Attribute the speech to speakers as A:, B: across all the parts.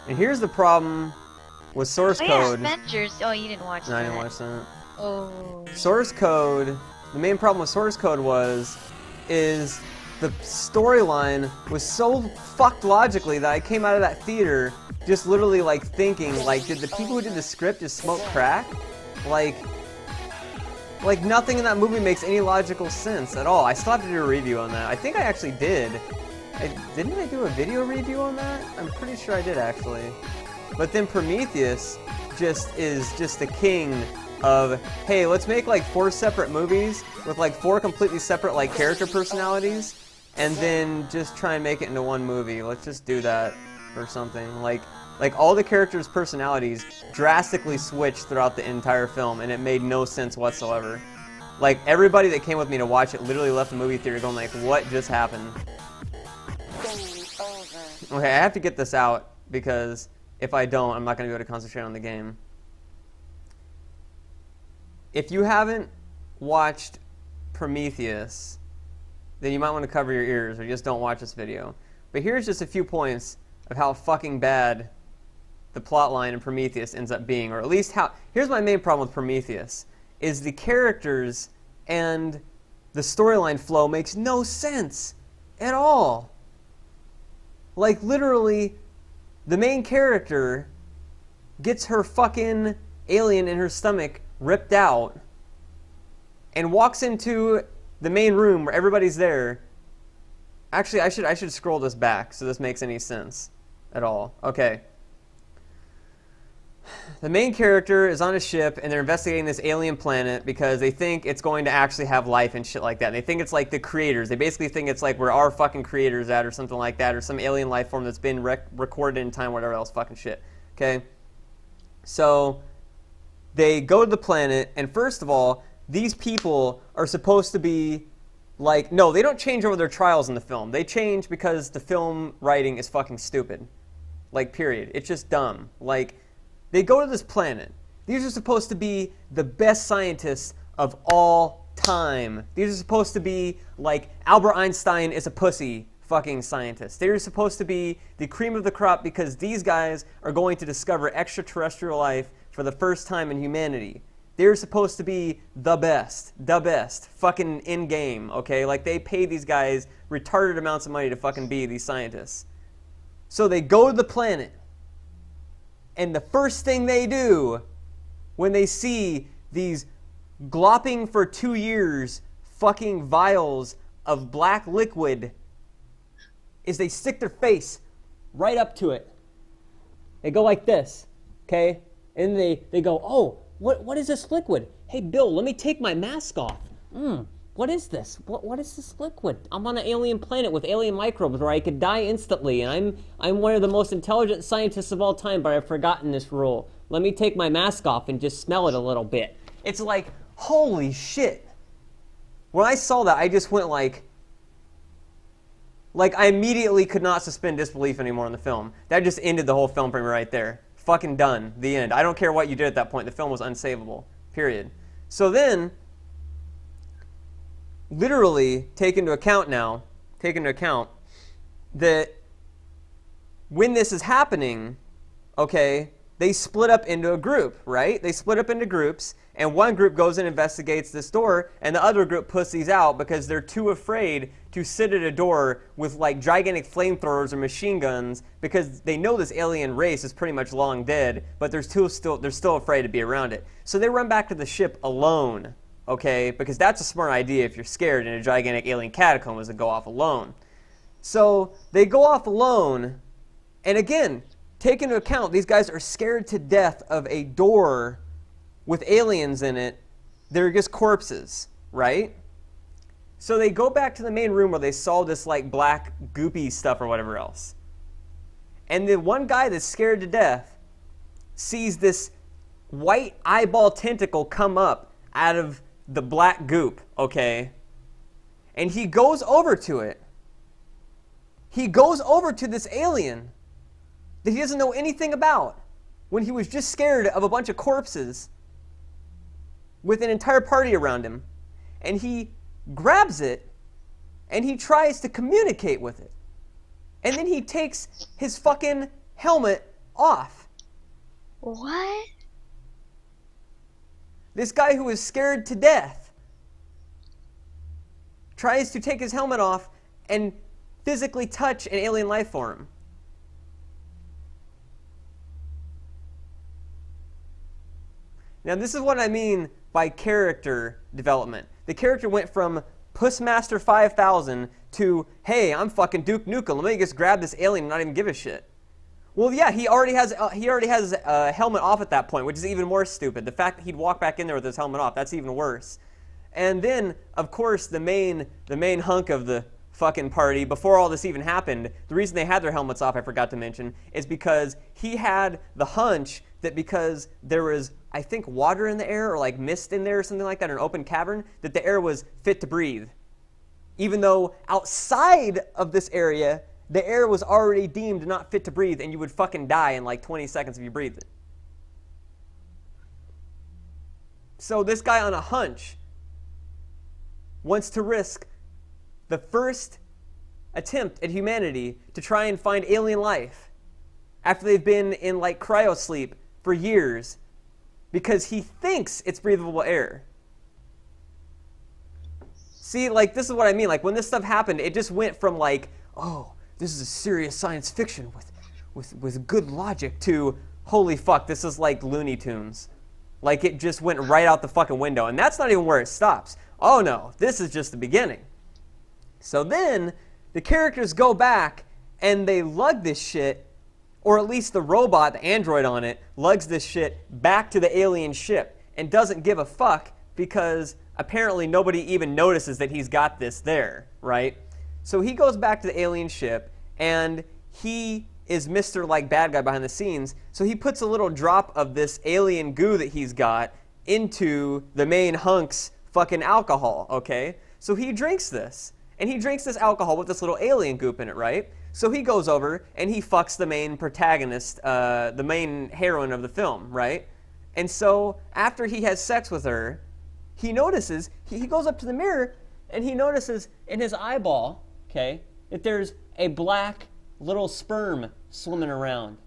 A: And here's the problem with source code.
B: Avengers. Oh, you didn't watch that.
A: No, I didn't watch that.
B: Oh.
A: Source code. The main problem with source code is the storyline was so fucked logically that I came out of that theater just literally like thinking, like, did the people who did the script just smoke crack? Like nothing in that movie makes any logical sense at all. I still have to do a review on that. I think I actually did. Didn't I do a video review on that? I'm pretty sure I did actually. But then Prometheus is just the king of, hey, let's make like 4 separate movies with like 4 completely separate like character personalities, and then just try and make it into one movie. Let's just do that or something. Like all the characters' personalities drastically switched throughout the entire film, and it made no sense whatsoever. Like everybody that came with me to watch it literally left the movie theater going like, what just happened? Okay, I have to get this out because if I don't, I'm not going to be able to concentrate on the game. If you haven't watched Prometheus, then you might want to cover your ears or just don't watch this video. But here's just a few points of how fucking bad the plotline in Prometheus ends up being, or at least how... Here's my main problem with Prometheus, is the characters and the storyline flow makes no sense at all. Like, literally, the main character gets her fucking alien in her stomach ripped out and walks into the main room where everybody's there. Actually, I should scroll this back so this makes any sense at all. Okay. The main character is on a ship and they're investigating this alien planet because they think it's going to actually have life and shit like that. And they think it's like the creators. They basically think it's like where our fucking creators at or something like that, or some alien life form that's been recorded in time, whatever else fucking shit. Okay? So they go to the planet, and first of all, these people are supposed to be like, no, they don't change over their trials in the film. They change because the film writing is fucking stupid. Like, period. It's just dumb. Like, they go to this planet. These are supposed to be the best scientists of all time. These are supposed to be like Albert Einstein is a pussy fucking scientist. They're supposed to be the cream of the crop because these guys are going to discover extraterrestrial life for the first time in humanity. They're supposed to be the best fucking in game, okay? Like, they pay these guys retarded amounts of money to fucking be these scientists. So they go to the planet. And the first thing they do when they see these glopping for 2 years fucking vials of black liquid is they stick their face right up to it. They go like this, okay? And they go, oh, what is this liquid? Hey, Bill, let me take my mask off. What is this? What is this liquid? I'm on an alien planet with alien microbes where I could die instantly, and I'm one of the most intelligent scientists of all time, but I've forgotten this rule. Let me take my mask off and just smell it a little bit. It's like, holy shit. When I saw that, I just went like I immediately could not suspend disbelief anymore in the film. That just ended the whole film for me right there. Fucking done. The end. I don't care what you did at that point. The film was unsavable. Period. So then, literally take into account that when this is happening, okay, they split up into a group, right? They split up into groups, and one group goes and investigates this door, and the other group pussies out because they're too afraid to sit at a door with like gigantic flamethrowers or machine guns because they know this alien race is pretty much long dead, but they're still afraid to be around it. So they run back to the ship alone. Okay, because that's a smart idea if you're scared and a gigantic alien catacomb is to go off alone. So they go off alone, and again, take into account these guys are scared to death of a door with aliens in it. They're just corpses, right? So they go back to the main room where they saw this like black goopy stuff or whatever else. And the one guy that's scared to death sees this white eyeball tentacle come up out of the black goop, okay? And he goes over to it. He goes over to this alien that he doesn't know anything about when he was just scared of a bunch of corpses with an entire party around him. And he grabs it and he tries to communicate with it. And then he takes his fucking helmet off.
B: What?
A: This guy who is scared to death tries to take his helmet off and physically touch an alien life form. Now, this is what I mean by character development. The character went from Pussmaster 5000 to, hey, I'm fucking Duke Nukem. Let me just grab this alien and not even give a shit. Well, yeah, he already has a helmet off at that point, which is even more stupid. The fact that he'd walk back in there with his helmet off, that's even worse. And then, of course, the main hunk of the fucking party, before all this even happened, the reason they had their helmets off, I forgot to mention, is because he had the hunch that because there was, I think, water in the air or like mist in there or something like that, in an open cavern, that the air was fit to breathe. Even though outside of this area, the air was already deemed not fit to breathe, and you would fucking die in like 20 seconds if you breathed it. So this guy on a hunch wants to risk the first attempt at humanity to try and find alien life after they've been in like cryosleep for years because he thinks it's breathable air. See, like, this is what I mean. Like, when this stuff happened, it just went from like, oh, this is a serious science fiction with good logic to, holy fuck, this is like Looney Tunes. Like, it just went right out the fucking window. And that's not even where it stops. Oh no, this is just the beginning. So then, the characters go back and they lug this shit, or at least the robot, the android on it, lugs this shit back to the alien ship and doesn't give a fuck because apparently nobody even notices that he's got this there, right? So he goes back to the alien ship, and he is Mr. like bad guy behind the scenes, so he puts a little drop of this alien goo that he's got into the main hunk's fucking alcohol, okay? So he drinks this, and he drinks this alcohol with this little alien goop in it, right? So he goes over, and he fucks the main protagonist, the main heroine of the film, right? And so after he has sex with her, he notices, he goes up to the mirror, and he notices in his eyeball, okay, that there's a black little sperm swimming around.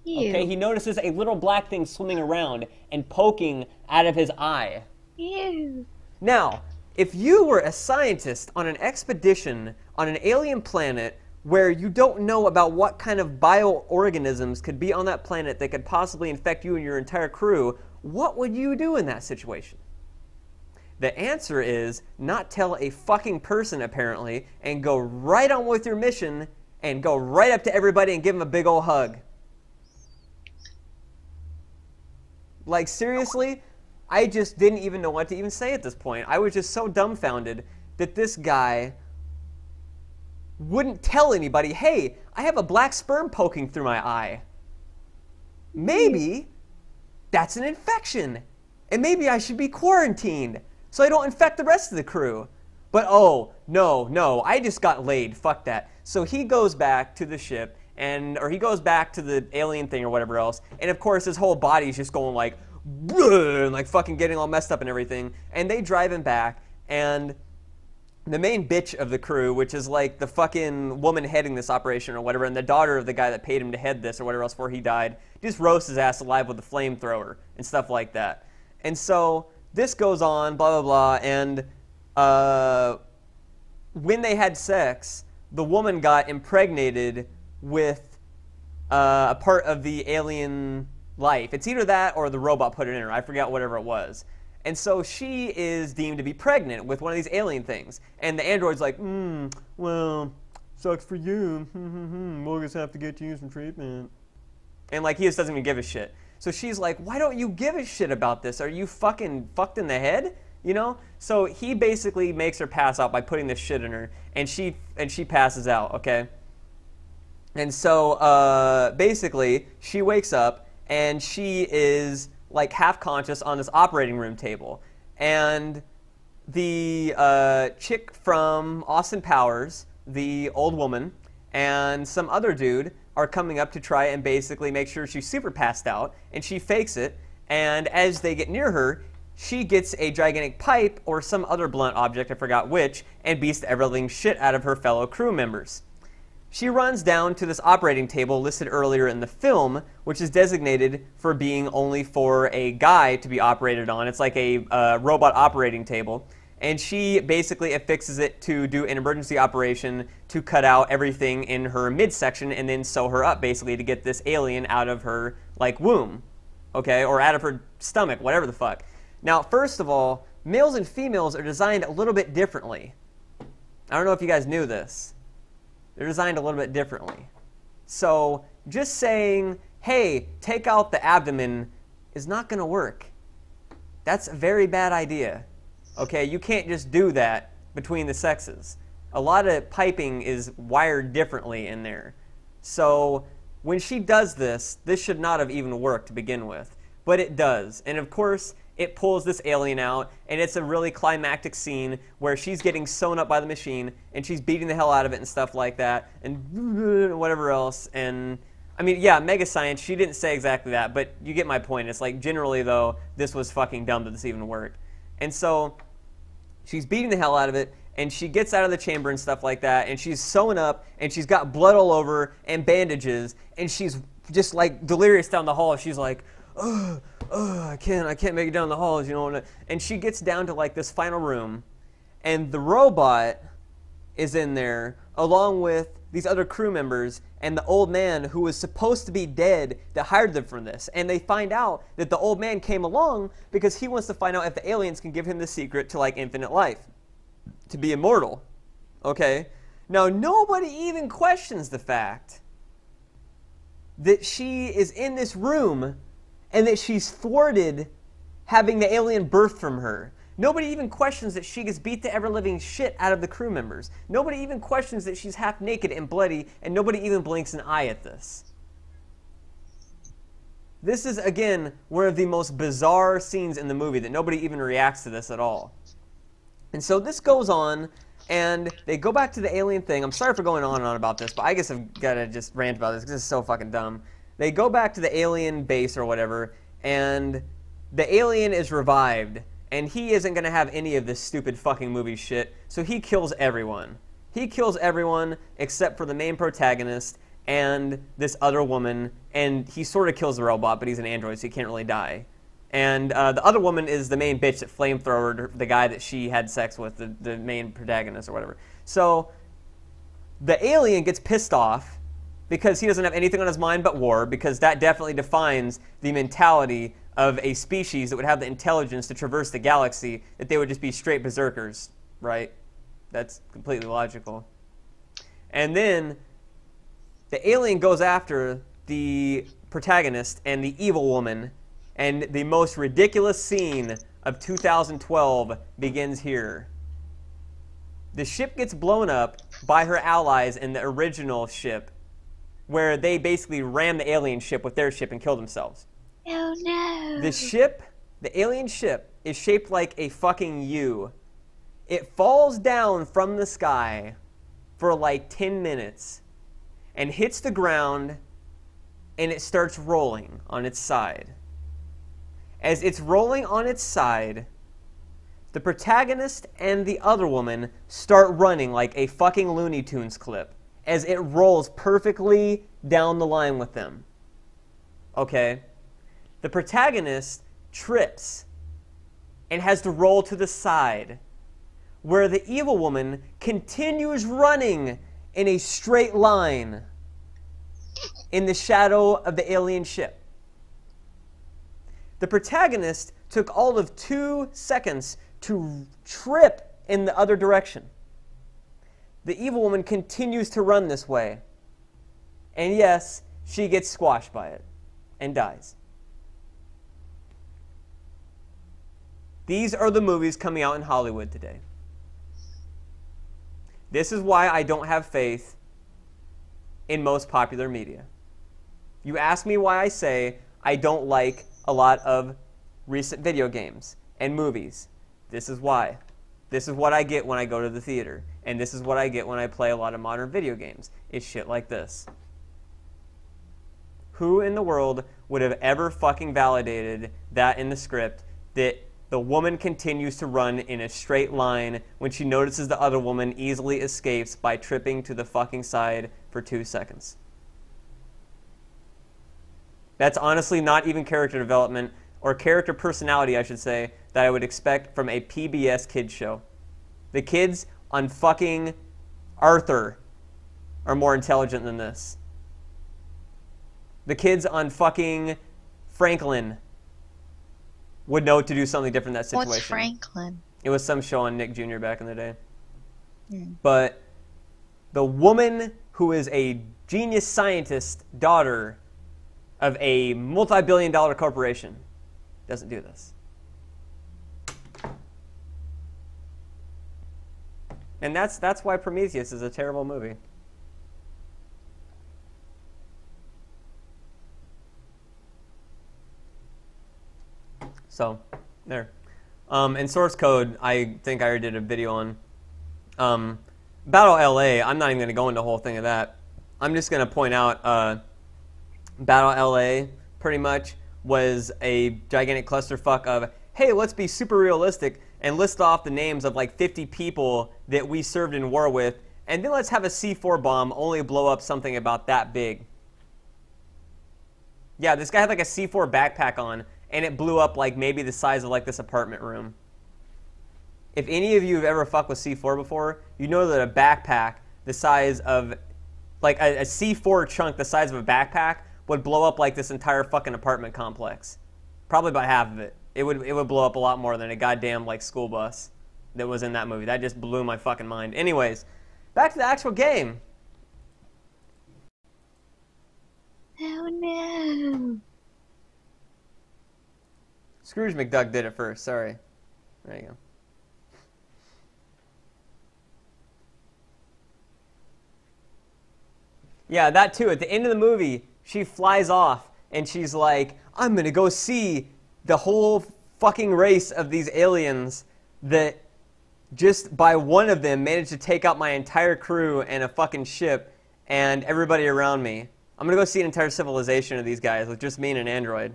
B: Ew.
A: Okay, he notices a little black thing swimming around and poking out of his eye.
B: Ew.
A: Now, if you were a scientist on an expedition on an alien planet where you don't know about what kind of bioorganisms could be on that planet that could possibly infect you and your entire crew, what would you do in that situation? The answer is not tell a fucking person, apparently, and go right on with your mission and go right up to everybody and give them a big old hug. Like, seriously, I just didn't even know what to even say at this point. I was just so dumbfounded that this guy wouldn't tell anybody, hey, I have a black sperm poking through my eye. Maybe that's an infection, and maybe I should be quarantined so I don't infect the rest of the crew. But oh, no, I just got laid, fuck that. So he goes back to the ship, or he goes back to the alien thing or whatever else, and of course his whole body's just going like, and like fucking getting all messed up and everything, and they drive him back, and the main bitch of the crew, which is like the fucking woman heading this operation or whatever, and the daughter of the guy that paid him to head this or whatever else before he died, just roasts his ass alive with a flamethrower and stuff like that. And so this goes on, blah, blah, blah, and when they had sex, the woman got impregnated with a part of the alien life. It's either that or the robot put it in her. I forgot whatever it was. And so she is deemed to be pregnant with one of these alien things. And the android's like, well, sucks for you. We'll just have to get you some treatment. And like, he just doesn't even give a shit. So she's like, why don't you give a shit about this? Are you fucking fucked in the head? You know? So he basically makes her pass out by putting this shit in her. And she passes out, okay? And so basically, she wakes up and she is like half conscious on this operating room table. And the chick from Austin Powers, the old woman, and some other dude are coming up to try and basically make sure she's super passed out, and she fakes it, and as they get near her, she gets a gigantic pipe or some other blunt object, I forgot which, and beats the ever-living shit out of her fellow crew members. She runs down to this operating table listed earlier in the film, which is designated for being only for a guy to be operated on. It's like a robot operating table. And she basically affixes it to do an emergency operation to cut out everything in her midsection and then sew her up, basically, to get this alien out of her, like, womb, okay, or out of her stomach, whatever the fuck. Now, first of all, males and females are designed a little bit differently. I don't know if you guys knew this. They're designed a little bit differently. So just saying, hey, take out the abdomen is not going to work. That's a very bad idea. Okay, you can't just do that between the sexes. A lot of piping is wired differently in there. So when she does this, this should not have even worked to begin with. But it does. And of course, it pulls this alien out, and it's a really climactic scene where she's getting sewn up by the machine, and she's beating the hell out of it and stuff like that, and whatever else. And I mean, yeah, mega science, she didn't say exactly that, but you get my point. It's like, generally, though, this was fucking dumb that this even worked. And so she's beating the hell out of it, and she gets out of the chamber and stuff like that, and she's sewn up, and she's got blood all over and bandages, and she's just like delirious down the hall. She's like, ugh, I can't make it down the halls, you know. And she gets down to like this final room, and the robot is in there along with these other crew members and the old man who was supposed to be dead that hired them for this. And they find out that the old man came along because he wants to find out if the aliens can give him the secret to like infinite life, to be immortal. Okay? Now, nobody even questions the fact that she is in this room and that she's thwarted having the alien birthed from her. Nobody even questions that she gets beat the ever-living shit out of the crew members. Nobody even questions that she's half naked and bloody, and nobody even blinks an eye at this. This is, again, one of the most bizarre scenes in the movie that nobody even reacts to this at all. And so this goes on, and they go back to the alien thing. I'm sorry for going on and on about this, but I guess I've got to just rant about this because this is so fucking dumb. They go back to the alien base or whatever, and the alien is revived. And he isn't going to have any of this stupid fucking movie shit, so he kills everyone. He kills everyone except for the main protagonist and this other woman, and he sort of kills the robot, but he's an android, so he can't really die. And the other woman is the main bitch that flamethrowered the guy that she had sex with, the main protagonist or whatever. So the alien gets pissed off because he doesn't have anything on his mind but war, because that definitely defines the mentality of a species that would have the intelligence to traverse the galaxy, that they would just be straight berserkers, right? That's completely logical. And then the alien goes after the protagonist and the evil woman, and the most ridiculous scene of 2012 begins here. The ship gets blown up by her allies in the original ship, where they basically rammed the alien ship with their ship and killed themselves.
B: Oh no.
A: The ship, the alien ship, is shaped like a fucking U. It falls down from the sky for like 10 minutes and hits the ground, and it starts rolling on its side. As it's rolling on its side, the protagonist and the other woman start running like a fucking Looney Tunes clip as it rolls perfectly down the line with them. Okay? The protagonist trips and has to roll to the side, where the evil woman continues running in a straight line in the shadow of the alien ship. The protagonist took all of 2 seconds to trip in the other direction. The evil woman continues to run this way. And yes, she gets squashed by it and dies. These are the movies coming out in Hollywood today. This is why I don't have faith in most popular media. You ask me why I say I don't like a lot of recent video games and movies. This is why. This is what I get when I go to the theater. And this is what I get when I play a lot of modern video games. It's shit like this. Who in the world would have ever fucking validated that in the script, that The woman continues to run in a straight line when she notices the other woman easily escapes by tripping to the fucking side for 2 seconds. That's honestly not even character development, or character personality, I should say, that I would expect from a PBS kids show. The kids on fucking Arthur are more intelligent than this. The kids on fucking Franklin would know to do something different in that situation.
B: What's Franklin?
A: It was some show on Nick Jr. back in the day.
B: Hmm.
A: But the woman who is a genius scientist daughter of a multi-billion-dollar corporation doesn't do this. And that's why Prometheus is a terrible movie. So, there. And source code, I think I already did a video on. Battle LA, I'm not even going to go into the whole thing of that. I'm just going to point out Battle LA pretty much was a gigantic clusterfuck of, hey, let's be super realistic and list off the names of like 50 people that we served in war with, and then let's have a C4 bomb only blow up something about that big. Yeah, this guy had like a C4 backpack on, and it blew up like maybe the size of like this apartment room. If any of you have ever fucked with C4 before, you know that a backpack the size of, like a C4 chunk the size of a backpack would blow up like this entire fucking apartment complex. Probably about half of it. It would blow up a lot more than a goddamn like school bus that was in that movie. That just blew my fucking mind. Anyways, back to the actual game.
B: Oh no.
A: Scrooge McDuck did it first. Sorry. There you go. Yeah, that too. At the end of the movie, she flies off and she's like, I'm going to go see the whole fucking race of these aliens that just by one of them managed to take out my entire crew and a fucking ship and everybody around me. I'm going to go see an entire civilization of these guys with just me and an android.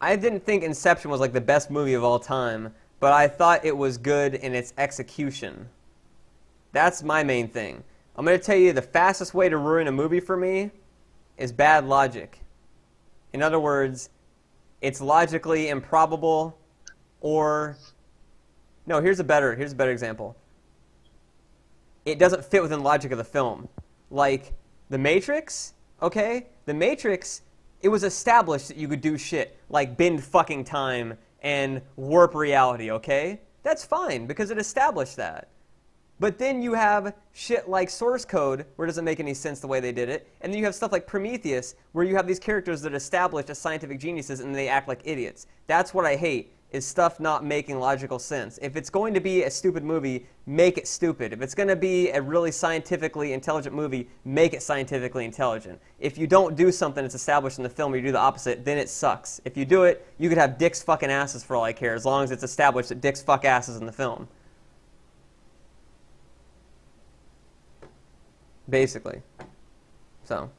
A: I didn't think Inception was like the best movie of all time, but I thought it was good in its execution. That's my main thing. I'm going to tell you the fastest way to ruin a movie for me is bad logic. In other words, it's logically improbable, or no, here's a better example. It doesn't fit within logic of the film. Like The Matrix, okay? The Matrix, it was established that you could do shit like bend fucking time and warp reality, okay? That's fine because it established that. But then you have shit like source code where it doesn't make any sense the way they did it. And then you have stuff like Prometheus where you have these characters that establish as scientific geniuses and they act like idiots. That's what I hate, is stuff not making logical sense. If it's going to be a stupid movie, make it stupid. If it's going to be a really scientifically intelligent movie, make it scientifically intelligent. If you don't do something that's established in the film or you do the opposite, then it sucks. If you do it, you could have dicks fucking asses for all I care, as long as it's established that dicks fuck asses in the film. Basically. So.